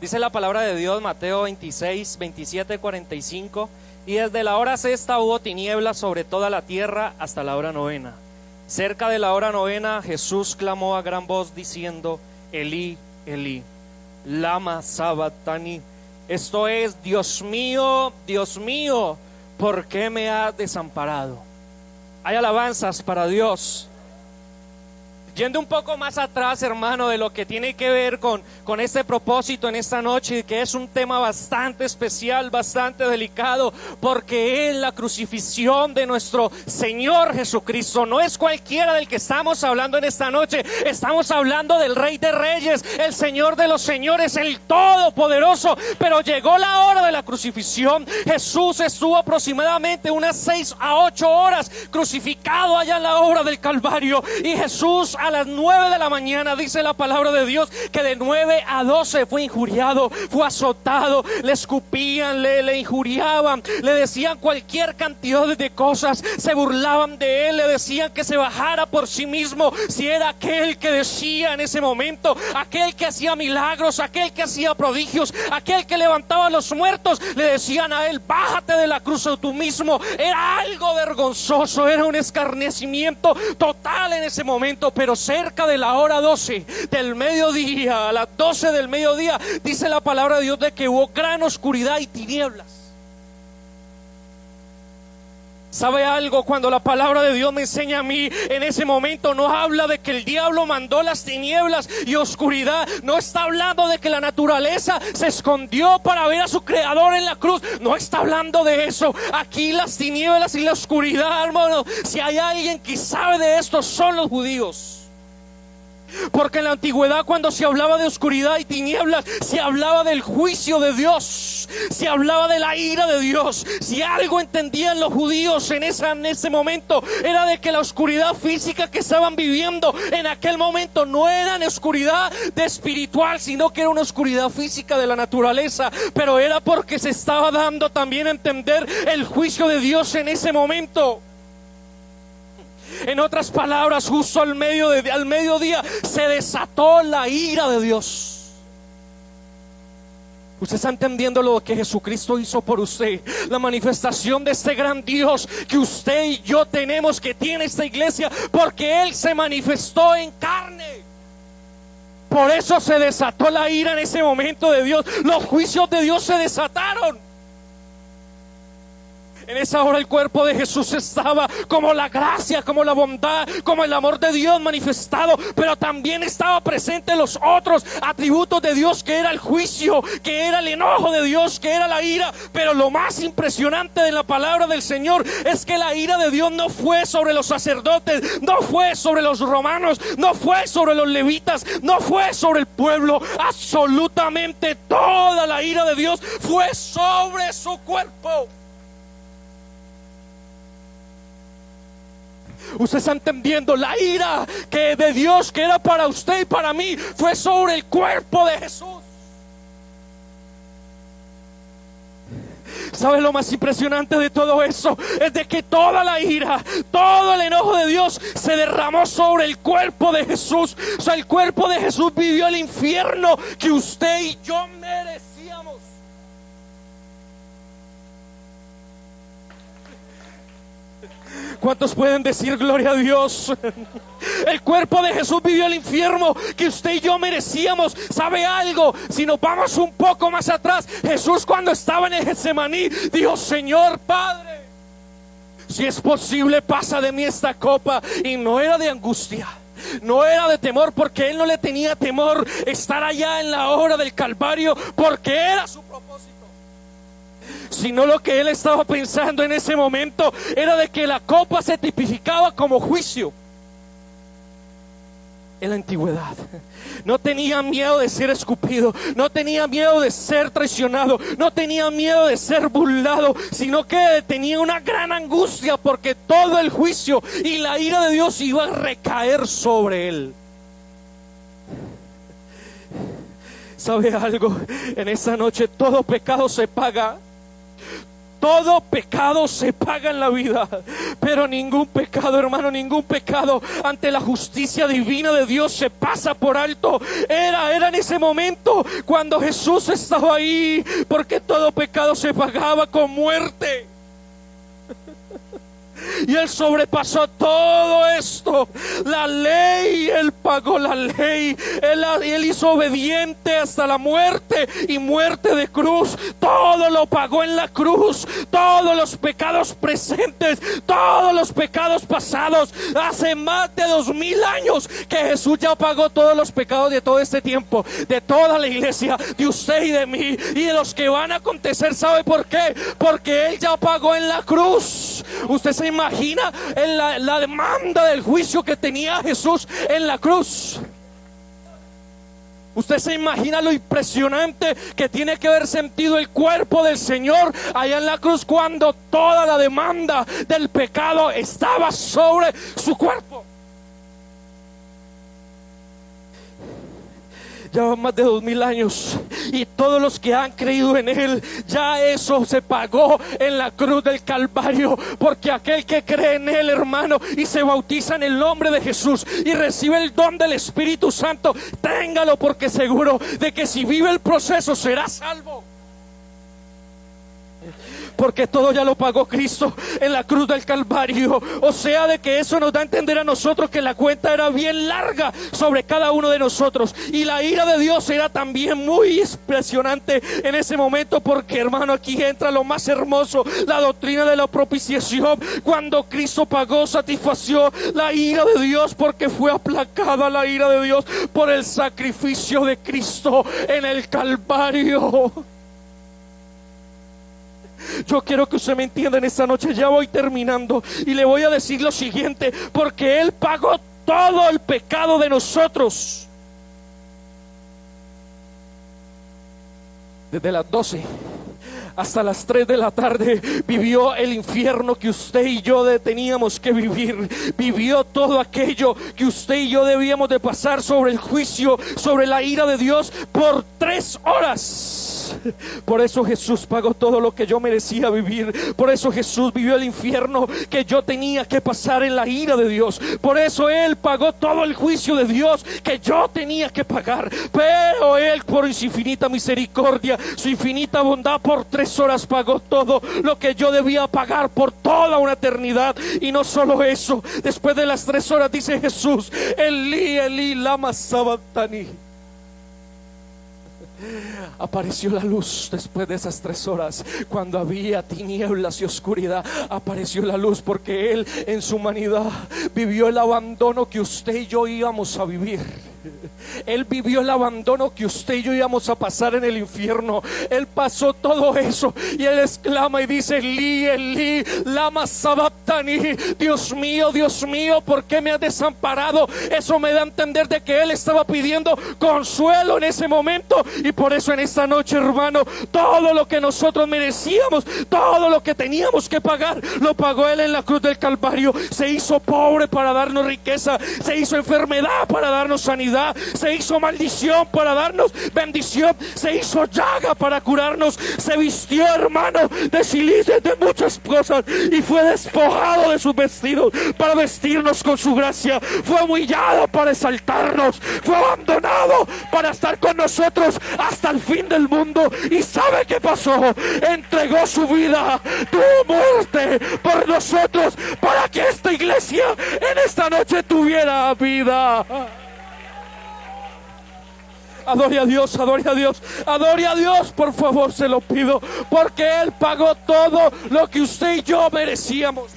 Dice la palabra de Dios, Mateo 26, 27, 45: y desde la hora sexta hubo tinieblas sobre toda la tierra hasta la hora novena. Cerca de la hora novena, Jesús clamó a gran voz diciendo: Elí, Elí, lama sabactani. Esto es: Dios mío, ¿por qué me has desamparado? Hay alabanzas para Dios. Yendo un poco más atrás, hermano, de lo que tiene que ver con este propósito en esta noche, que es un tema bastante especial, bastante delicado, porque es la crucifixión de nuestro Señor Jesucristo. No es cualquiera del que estamos hablando en esta noche. Estamos hablando del Rey de Reyes, el Señor de los Señores, el Todopoderoso. Pero llegó la hora de la crucifixión. Jesús estuvo aproximadamente unas 6 a 8 horas crucificado allá en la obra del Calvario. Y Jesús, a las 9 de la mañana, dice la palabra de Dios, que de 9 a 12 fue injuriado, fue azotado, le escupían, le injuriaban, le decían cualquier cantidad de cosas, se burlaban de él, le decían que se bajara por sí mismo, si era aquel que decía en ese momento, aquel que hacía milagros, aquel que hacía prodigios, aquel que levantaba a los muertos, le decían a él: bájate de la cruz tú mismo. Era algo vergonzoso, era un escarnecimiento total en ese momento. Pero cerca de la hora 12 del mediodía, a las 12 del mediodía, dice la palabra de Dios de que hubo gran oscuridad y tinieblas. ¿Sabe algo? Cuando la palabra de Dios me enseña a mí, en ese momento no habla de que el diablo mandó las tinieblas y oscuridad. No está hablando de que la naturaleza se escondió para ver a su creador en la cruz. No está hablando de eso. Aquí las tinieblas y la oscuridad, hermano, si hay alguien que sabe de esto, son los judíos. Porque en la antigüedad, cuando se hablaba de oscuridad y tinieblas, se hablaba del juicio de Dios, se hablaba de la ira de Dios. Si algo entendían los judíos en ese momento, era de que la oscuridad física que estaban viviendo en aquel momento no era una oscuridad de espiritual, sino que era una oscuridad física de la naturaleza. Pero era porque se estaba dando también a entender el juicio de Dios en ese momento. En otras palabras, justo al mediodía se desató la ira de Dios. Usted está entendiendo lo que Jesucristo hizo por usted, la manifestación de este gran Dios que usted y yo tenemos, que tiene esta iglesia, porque Él se manifestó en carne. Por eso se desató la ira en ese momento de Dios. Los juicios de Dios se desataron. En esa hora el cuerpo de Jesús estaba como la gracia, como la bondad, como el amor de Dios manifestado. Pero también estaba presente los otros atributos de Dios, que era el juicio, que era el enojo de Dios, que era la ira. Pero lo más impresionante de la palabra del Señor es que la ira de Dios no fue sobre los sacerdotes, no fue sobre los romanos, no fue sobre los levitas, no fue sobre el pueblo. Absolutamente toda la ira de Dios fue sobre su cuerpo. Usted está entendiendo, la ira que de Dios, que era para usted y para mí, fue sobre el cuerpo de Jesús. ¿Sabe lo más impresionante de todo eso? Es de que toda la ira, todo el enojo de Dios se derramó sobre el cuerpo de Jesús. O sea, el cuerpo de Jesús vivió el infierno que usted y yo merecíamos. ¿Cuántos pueden decir gloria a Dios? El cuerpo de Jesús vivió el infierno que usted y yo merecíamos. ¿Sabe algo? Si nos vamos un poco más atrás, Jesús, cuando estaba en el Getsemaní, dijo: Señor Padre, si es posible, pasa de mí esta copa. Y no era de angustia, no era de temor, porque Él no le tenía temor estar allá en la hora del Calvario, porque era su propósito. Sino lo que Él estaba pensando en ese momento era de que la copa se tipificaba como juicio. En la antigüedad no tenía miedo de ser escupido, no tenía miedo de ser traicionado, no tenía miedo de ser burlado, sino que tenía una gran angustia, porque todo el juicio y la ira de Dios iba a recaer sobre Él. ¿Sabe algo? En esa noche todo pecado se paga. Todo pecado se paga en la vida, pero ningún pecado, hermano, ningún pecado ante la justicia divina de Dios se pasa por alto. Era en ese momento cuando Jesús estaba ahí, porque todo pecado se pagaba con muerte. Y Él sobrepasó todo esto, la ley. Él pagó la ley. Él hizo obediente hasta la muerte, y muerte de cruz. Todo lo pagó en la cruz. Todos los pecados presentes, todos los pecados pasados. Hace más de 2000 años que Jesús ya pagó todos los pecados de todo este tiempo, de toda la iglesia, de usted y de mí, y de los que van a acontecer. ¿Sabe por qué? Porque Él ya pagó en la cruz. Usted se imagina en la demanda del juicio que tenía Jesús en la cruz. Usted se imagina lo impresionante que tiene que haber sentido el cuerpo del Señor allá en la cruz, cuando toda la demanda del pecado estaba sobre su cuerpo. Ya van más de 2000 años, y todos los que han creído en Él, ya eso se pagó en la cruz del Calvario. Porque aquel que cree en Él, hermano, y se bautiza en el nombre de Jesús y recibe el don del Espíritu Santo, téngalo, porque seguro de que si vive el proceso será salvo. Porque todo ya lo pagó Cristo en la cruz del Calvario. O sea, de que eso nos da a entender a nosotros que la cuenta era bien larga sobre cada uno de nosotros. Y la ira de Dios era también muy impresionante en ese momento. Porque, hermano, aquí entra lo más hermoso, la doctrina de la propiciación. Cuando Cristo pagó, satisfació la ira de Dios, porque fue aplacada la ira de Dios por el sacrificio de Cristo en el Calvario. Yo quiero que usted me entienda en esta noche. Ya voy terminando, y le voy a decir lo siguiente: porque Él pagó todo el pecado de nosotros. Desde las 12 hasta las 3 de la tarde vivió el infierno que usted y yo teníamos que vivir. Vivió todo aquello que usted y yo debíamos de pasar, sobre el juicio, sobre la ira de Dios, por 3 horas. Por eso Jesús pagó todo lo que yo merecía vivir. Por eso Jesús vivió el infierno que yo tenía que pasar en la ira de Dios. Por eso Él pagó todo el juicio de Dios que yo tenía que pagar. Pero Él, por su infinita misericordia, su infinita bondad, por 3 horas pagó todo lo que yo debía pagar por toda una eternidad. Y no solo eso, después de las 3 horas dice Jesús: Elí, Elí, lama sabactani. Apareció la luz después de esas 3 horas. Cuando había tinieblas y oscuridad, apareció la luz, porque Él en su humanidad vivió el abandono que usted y yo íbamos a vivir. Él vivió el abandono que usted y yo íbamos a pasar en el infierno. Él pasó todo eso, y Él exclama y dice: Elí, Elí, lama sabactani. Dios mío, ¿por qué me has desamparado? Eso me da a entender de que Él estaba pidiendo consuelo en ese momento. Y por eso en esta noche, hermano, todo lo que nosotros merecíamos, todo lo que teníamos que pagar, lo pagó Él en la cruz del Calvario. Se hizo pobre para darnos riqueza, se hizo enfermedad para darnos sanidad, se hizo maldición para darnos bendición, se hizo llaga para curarnos, se vistió, hermano, de silices, de muchas cosas, y fue despojado de sus vestidos para vestirnos con su gracia. Fue humillado para exaltarnos, fue abandonado para estar con nosotros hasta el fin del mundo. ¿Y sabe qué pasó? Entregó su vida, tuvo muerte por nosotros, para que esta iglesia en esta noche tuviera vida. Adore a Dios, adore a Dios, adore a Dios, por favor, se lo pido, porque Él pagó todo lo que usted y yo merecíamos.